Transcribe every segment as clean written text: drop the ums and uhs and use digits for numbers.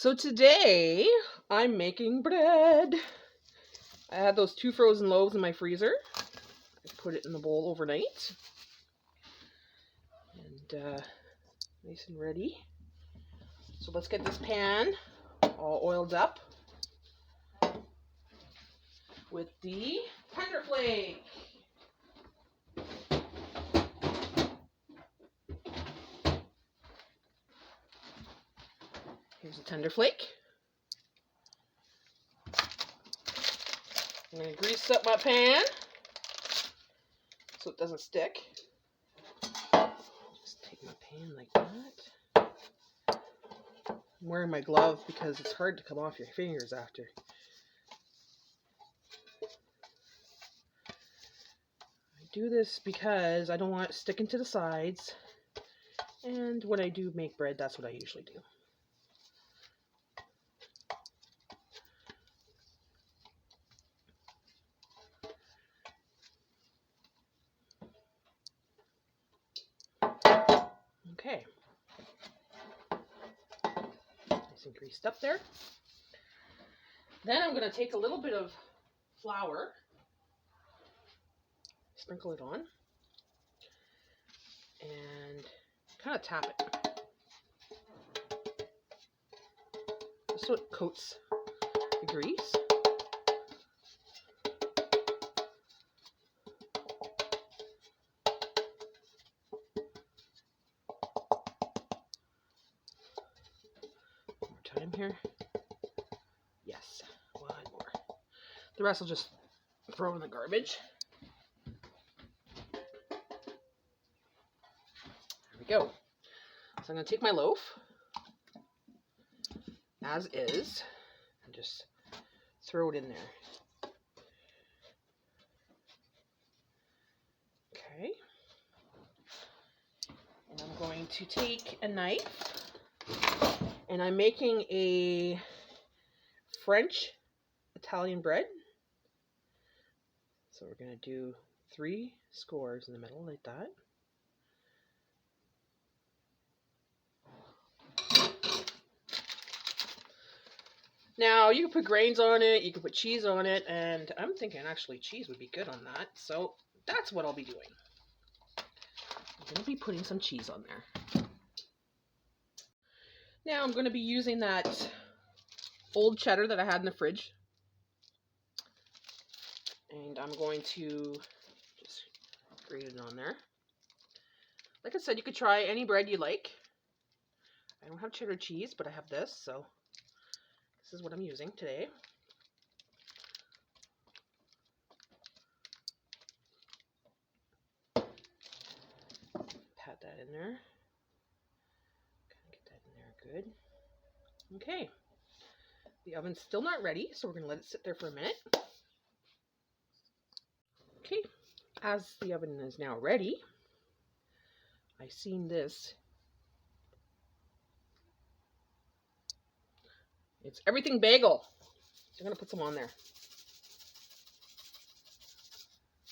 So today I'm making bread. I had those 2 frozen loaves in my freezer. I put it in the bowl overnight. And nice and ready. So let's get this pan all oiled up with the tender flake. Here's the tender flake. I'm going to grease up my pan so it doesn't stick. Just take my pan like that. I'm wearing my glove because it's hard to come off your fingers after. I do this because I don't want it sticking to the sides. And when I do make bread, that's what I usually do. Okay. Nice and greased up there. Then I'm going to take a little bit of flour, sprinkle it on, and kind of tap it. Just so it coats the grease. One more time here. Yes, one more. The rest I'll just throw in the garbage. There we go. So I'm going to take my loaf, as is, and just throw it in there. Okay. And I'm going to take a knife, and I'm making a French Italian bread. So we're going to do 3 scores in the middle like that. Now you can put grains on it, you can put cheese on it, and I'm thinking actually cheese would be good on that. So that's what I'll be doing. I'm going to be putting some cheese on there. Now I'm going to be using that old cheddar that I had in the fridge. And I'm going to just grate it on there. Like I said, you could try any bread you like. I don't have cheddar cheese, but I have this, so this is what I'm using today. Pat that in there. Get that in there good. Okay. The oven's still not ready, so we're going to let it sit there for a minute. Okay. As the oven is now ready, I've seen this. It's everything bagel. So I'm going to put some on there.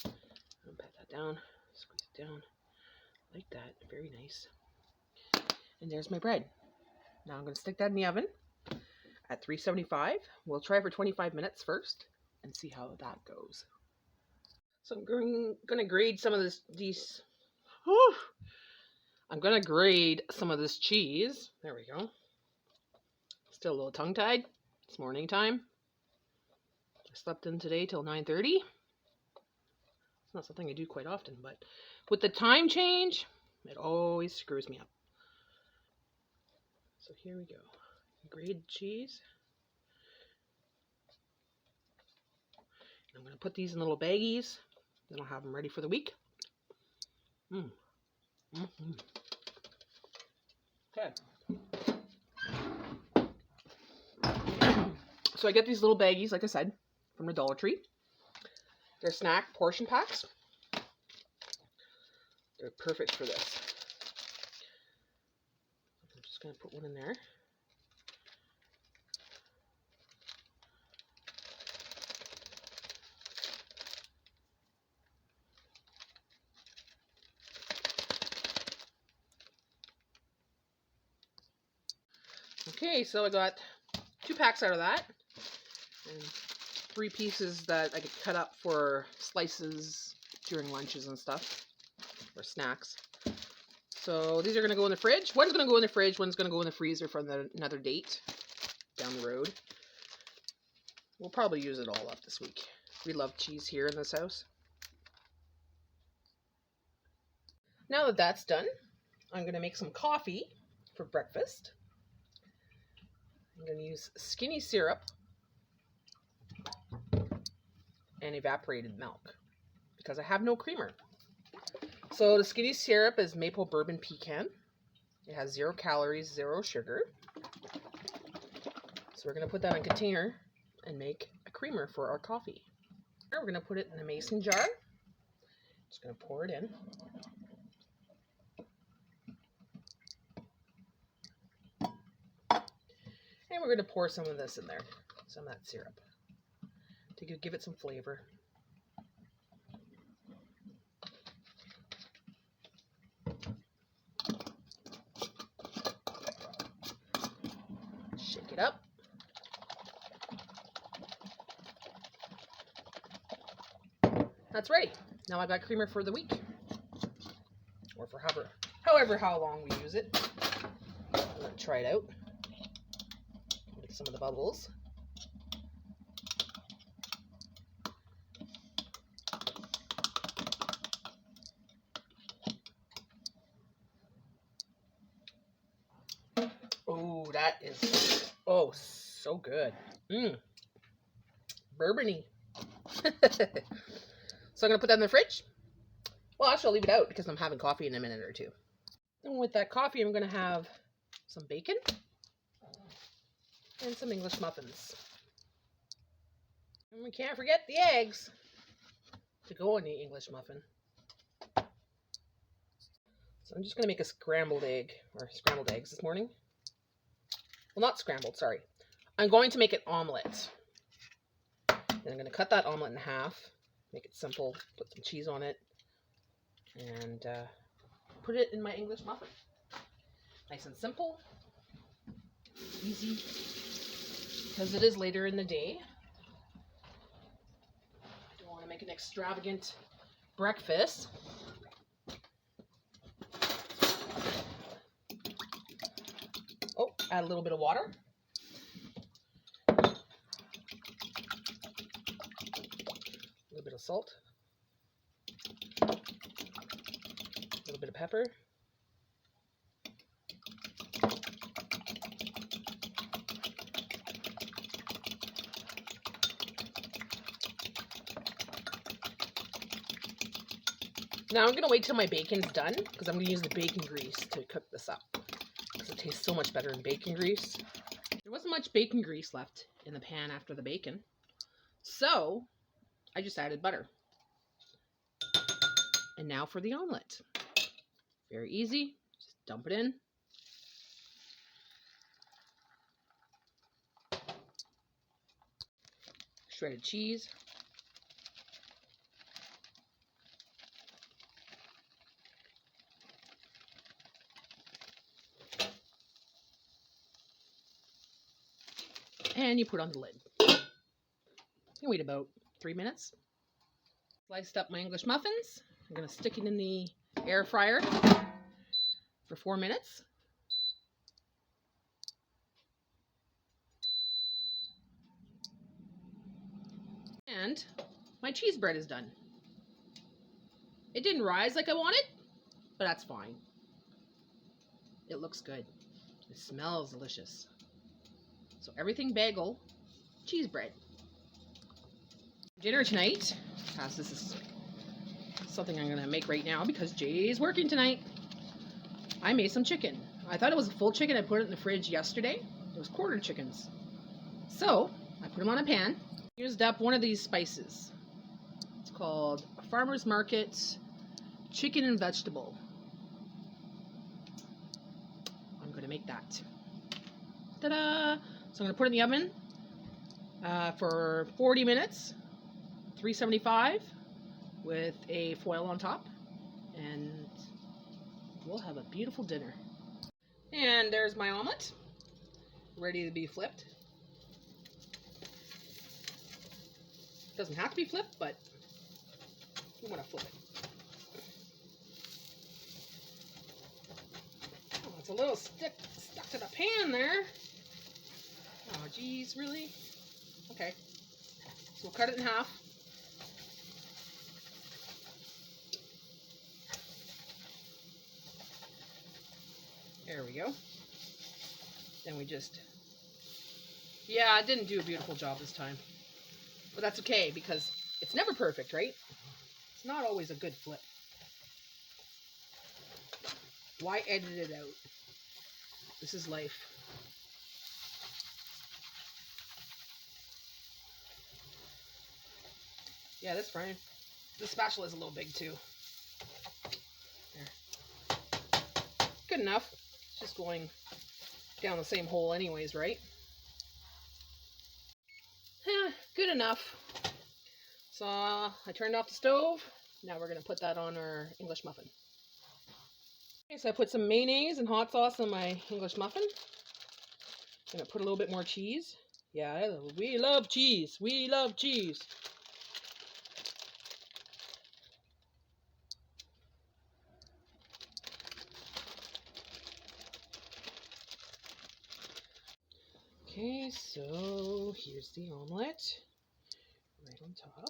I'll pat that down, squeeze it down like that. Very nice. And there's my bread. Now I'm going to stick that in the oven at 375. We'll try for 25 minutes first and see how that goes. So I'm going to grate some of these. Whew, I'm going to grate some of this cheese. There we go. Still a little tongue-tied. It's morning time. I slept in today till 9:30. It's not something I do quite often, but with the time change, it always screws me up. So here we go. Grated cheese. I'm going to put these in little baggies. Then I'll have them ready for the week. Okay. So I get these little baggies, like I said, from the Dollar Tree. They're snack portion packs. They're perfect for this. I'm just going to put one in there. Okay, so I got 2 packs out of that. And 3 pieces that I could cut up for slices during lunches and stuff. Or snacks. So these are going to go in the fridge. One's going to go in the fridge. One's going to go in the freezer for another date down the road. We'll probably use it all up this week. We love cheese here in this house. Now that that's done, I'm going to make some coffee for breakfast. I'm going to use skinny syrup and evaporated milk because I have no creamer. So the skinny syrup is maple bourbon pecan. It has 0 calories, 0 sugar. So we're going to put that in a container and make a creamer for our coffee. We're going to put it in a mason jar. Just going to pour it in. And we're going to pour some of this in there, some of that syrup, to give it some flavor. Shake it up. That's ready. Now I've got creamer for the week, or for how long we use it. I'm going to try it out. Some of the bubbles. Oh, that is so good. Bourbony. So I'm gonna put that in the fridge. Well, actually I'll leave it out because I'm having coffee in a minute or two. And with that coffee, I'm gonna have some bacon and some English muffins. And we can't forget the eggs to go in the English muffin. So I'm just going to make a scrambled egg, or scrambled eggs this morning. Well, not scrambled, sorry. I'm going to make an omelet. And I'm going to cut that omelet in half, make it simple, put some cheese on it, and put it in my English muffin. Nice and simple, easy. Because it is later in the day. I don't want to make an extravagant breakfast. Oh, add a little bit of water. A little bit of salt. A little bit of pepper. Now I'm going to wait till my bacon's done because I'm going to use the bacon grease to cook this up because it tastes so much better in bacon grease. There wasn't much bacon grease left in the pan after the bacon, so I just added butter. And now for the omelet. Very easy. Just dump it in. Shredded cheese. And you put on the lid. You wait about 3 minutes. Sliced up my English muffins. I'm going to stick it in the air fryer for 4 minutes. And my cheese bread is done. It didn't rise like I wanted, but that's fine. It looks good. It smells delicious. So everything bagel, cheese bread. Dinner tonight, because this is something I'm going to make right now because Jay's working tonight. I made some chicken. I thought it was a full chicken. I put it in the fridge yesterday. It was quarter chickens. So I put them on a pan. Used up one of these spices. It's called Farmer's Market Chicken and Vegetable. I'm going to make that. Ta-da! So I'm going to put it in the oven for 40 minutes, 375, with a foil on top, and we'll have a beautiful dinner. And there's my omelet, ready to be flipped. It doesn't have to be flipped, but we want to flip it. Oh, it's a little stuck to the pan there. Oh, geez, really? Okay. So we'll cut it in half. There we go. Then we just... Yeah, I didn't do a beautiful job this time. But that's okay, because it's never perfect, right? It's not always a good flip. Why edit it out? This is life. Yeah, that's fine. The spatula is a little big too. There. Good enough. It's just going down the same hole anyways, right? Good enough. So I turned off the stove. Now we're going to put that on our English muffin. Okay, so I put some mayonnaise and hot sauce on my English muffin. I'm going to put a little bit more cheese. Yeah, we love cheese. We love cheese. Okay, so here's the omelet right on top.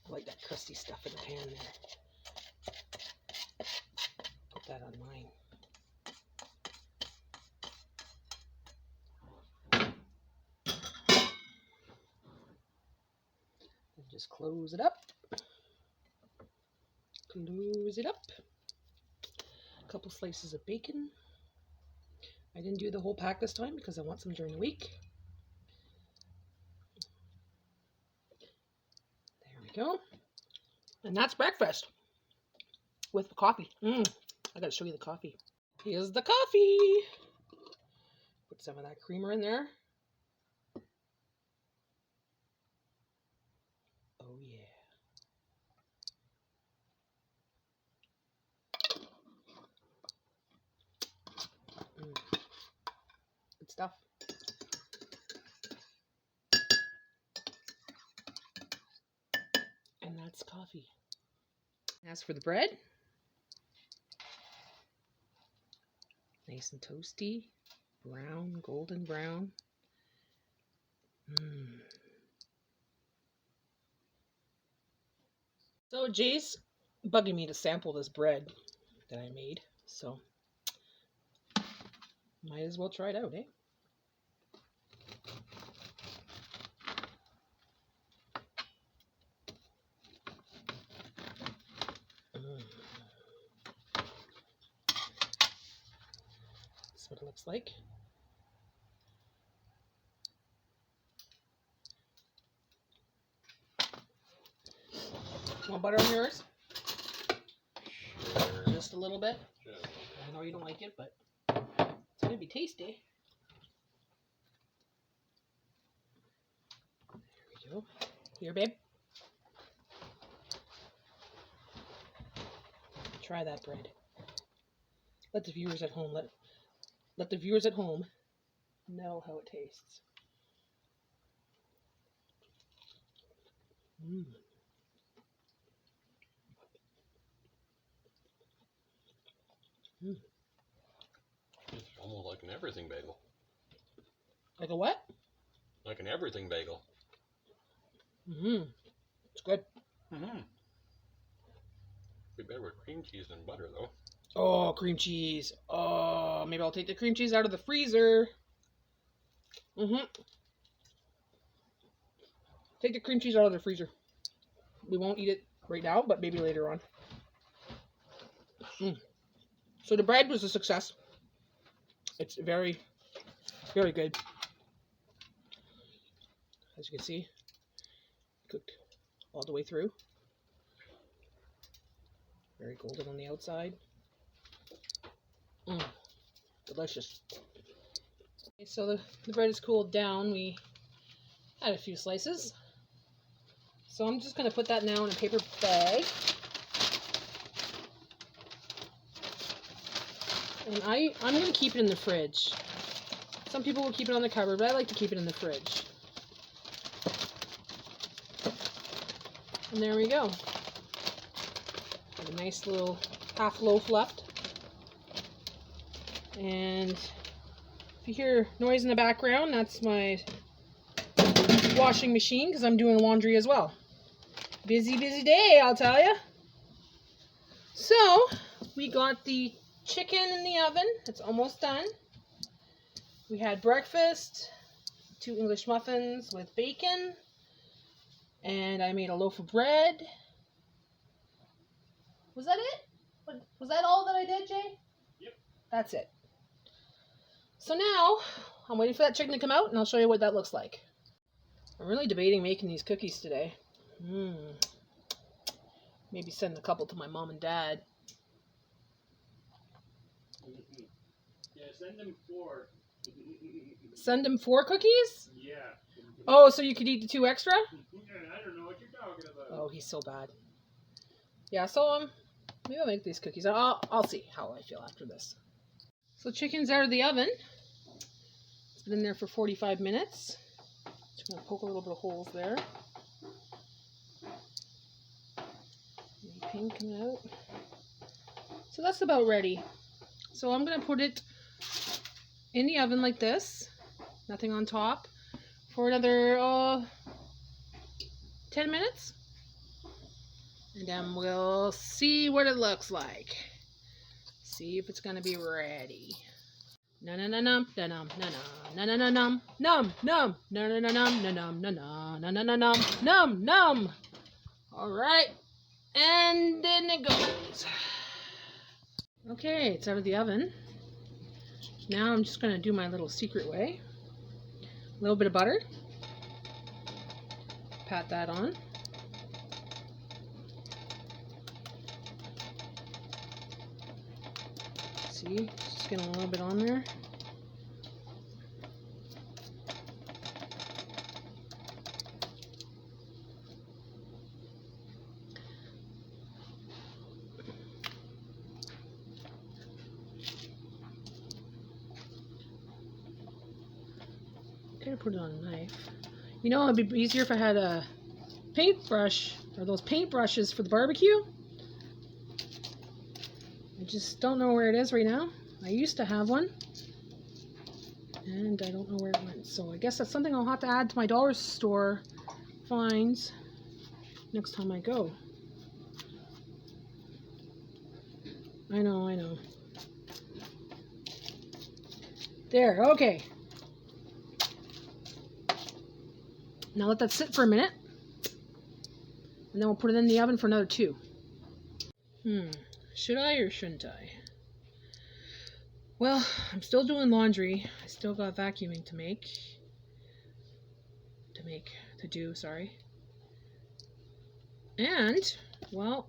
I like that crusty stuff in the pan there. Put that on mine. And just close it up. Close it up. A couple slices of bacon. I didn't do the whole pack this time because I want some during the week. There we go. And that's breakfast with the coffee. I gotta show you the coffee. Here's the coffee. Put some of that creamer in there. Oh yeah. Good stuff. And that's coffee. As for the bread, nice and toasty, brown, golden brown. So Jay's bugging me to sample this bread that I made, so might as well try it out, eh? That's what it looks like. Want butter on yours? Sure. Just a little bit? Sure. I know you don't like it, but it's going to be tasty. There we go. Here, babe. Try that bread. Let the viewers at home let the viewers at home know how it tastes. It's almost like an everything bagel. Like a what? Like an everything bagel. It's good. Be better with cream cheese than butter, though. Oh, cream cheese. Oh, maybe I'll take the cream cheese out of the freezer. Take the cream cheese out of the freezer. We won't eat it right now, but maybe later on. So the bread was a success. It's very, very good. As you can see, cooked all the way through. Very golden on the outside. Delicious. Okay, so the bread is cooled down. We had a few slices. So I'm just going to put that now in a paper bag. And I'm going to keep it in the fridge. Some people will keep it on the cupboard, but I like to keep it in the fridge. And there we go. Have a nice little half loaf left. And if you hear noise in the background, that's my washing machine because I'm doing laundry as well. Busy, busy day, I'll tell you. So, we got the chicken in the oven. It's almost done. We had breakfast, 2 English muffins with bacon, and I made a loaf of bread. Was that it? Was that all that I did, Jay? Yep. That's it. So now, I'm waiting for that chicken to come out, and I'll show you what that looks like. I'm really debating making these cookies today. Maybe send a couple to my mom and dad. Yeah, send them 4. Send them 4 cookies? Yeah. Oh, so you could eat the 2 extra? I don't know what you're talking about. Oh, he's so bad. Yeah, so maybe I'll make these cookies. I'll see how I feel after this. So chicken's out of the oven. It's been in there for 45 minutes. Just gonna poke a little bit of holes there. Pink coming out. So that's about ready. So I'm gonna put it in the oven like this, nothing on top, for another 10 minutes. And then we'll see what it looks like. See if it's gonna be ready. Na na na num na num na na na na num num num na na na num na num na na na na na num num num. All right, and then it goes. Okay, it's out of the oven. Now I'm just gonna do my little secret way. A little bit of butter. Pat that on. See, just getting a little bit on there. Gotta put it on a knife. You know, it'd be easier if I had a paintbrush, or those paintbrushes for the barbecue. I just don't know where it is right now. I used to have one, and I don't know where it went. So I guess that's something I'll have to add to my dollar store finds next time I go. I know. There, okay. Now let that sit for a minute, and then we'll put it in the oven for another 2. Should I or shouldn't I? Well, I'm still doing laundry. I still got vacuuming to do, sorry. And, well,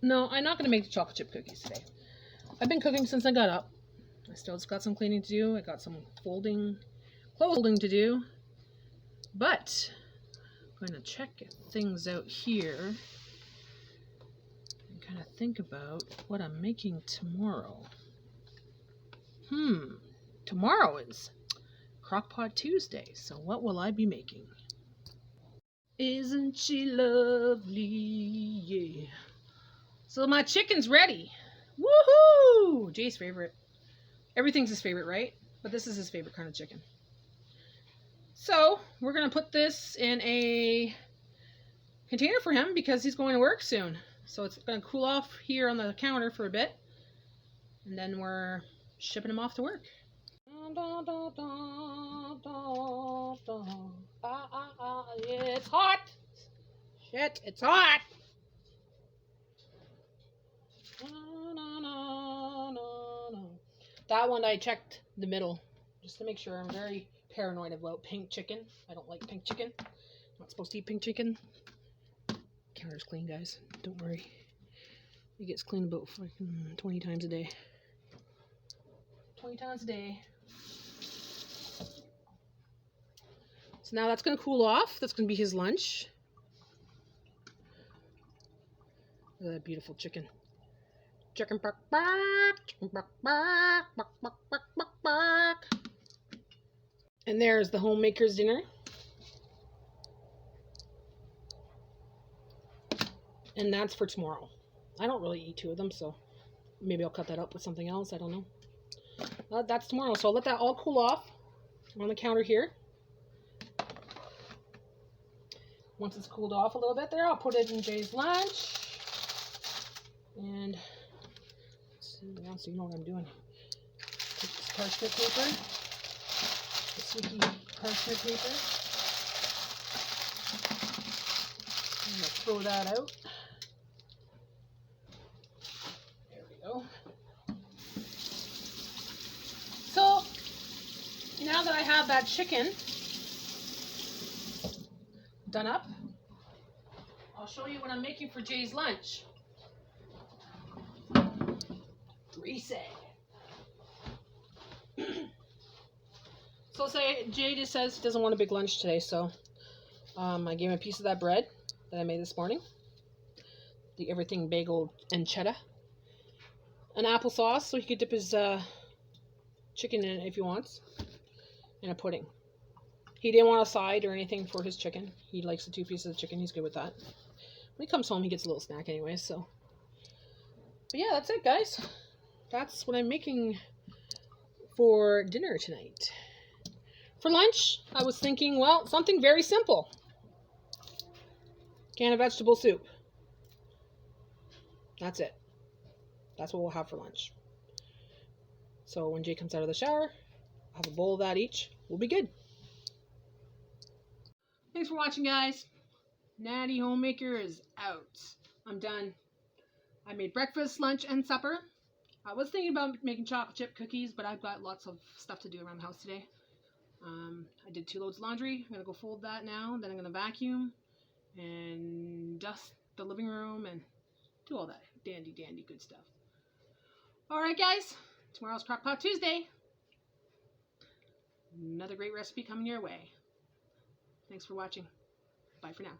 no, I'm not going to make the chocolate chip cookies today. I've been cooking since I got up. I still just got some cleaning to do. I got some clothes folding to do. But I'm going to check things out here and kind of think about what I'm making tomorrow. Tomorrow is Crockpot Tuesday, so what will I be making? Isn't she lovely? Yeah. So my chicken's ready. Woohoo! Jay's favorite. Everything's his favorite, right? But this is his favorite kind of chicken. So we're going to put this in a container for him because he's going to work soon. So it's going to cool off here on the counter for a bit. And then we're shipping him off to work. It's hot. Shit, it's hot. That one I checked the middle just to make sure. I'm very paranoid about pink chicken. I don't like pink chicken. Not supposed to eat pink chicken. Counter's clean, guys. Don't worry. It gets cleaned about 20 times a day. 20 times a day. So now that's going to cool off. That's going to be his lunch. Look at that beautiful chicken. Chicken bark bark. Chicken bark bark. Bark bark bark bark bark. And there's the Homemaker's dinner. And that's for tomorrow. I don't really eat 2 of them, so maybe I'll cut that up with something else. I don't know. That's tomorrow, so I'll let that all cool off on the counter here. Once it's cooled off a little bit there, I'll put it in Jay's lunch. And now so you know what I'm doing. Take this parchment paper, the sticky parchment paper. I'm gonna throw that out. There we go. So now that I have that chicken done up, I'll show you what I'm making for Jay's lunch. Reset. So say Jay just says he doesn't want a big lunch today, so I gave him a piece of that bread that I made this morning. The everything bagel and cheddar. An applesauce so he could dip his chicken in it if he wants. And a pudding. He didn't want a side or anything for his chicken. He likes the 2 pieces of chicken. He's good with that. When he comes home, he gets a little snack anyway, so. But yeah, that's it, guys. That's what I'm making for dinner tonight. For lunch, I was thinking, well, something very simple. Can of vegetable soup. That's it. That's what we'll have for lunch. So when Jay comes out of the shower, I'll have a bowl of that each. We'll be good. Thanks for watching, guys. Natty Homemaker is out. I'm done. I made breakfast, lunch, and supper. I was thinking about making chocolate chip cookies, but I've got lots of stuff to do around the house today. I did 2 loads of laundry. I'm going to go fold that now. Then I'm going to vacuum and dust the living room and do all that dandy good stuff. Alright, guys. Tomorrow's Crockpot Tuesday. Another great recipe coming your way. Thanks for watching. Bye for now.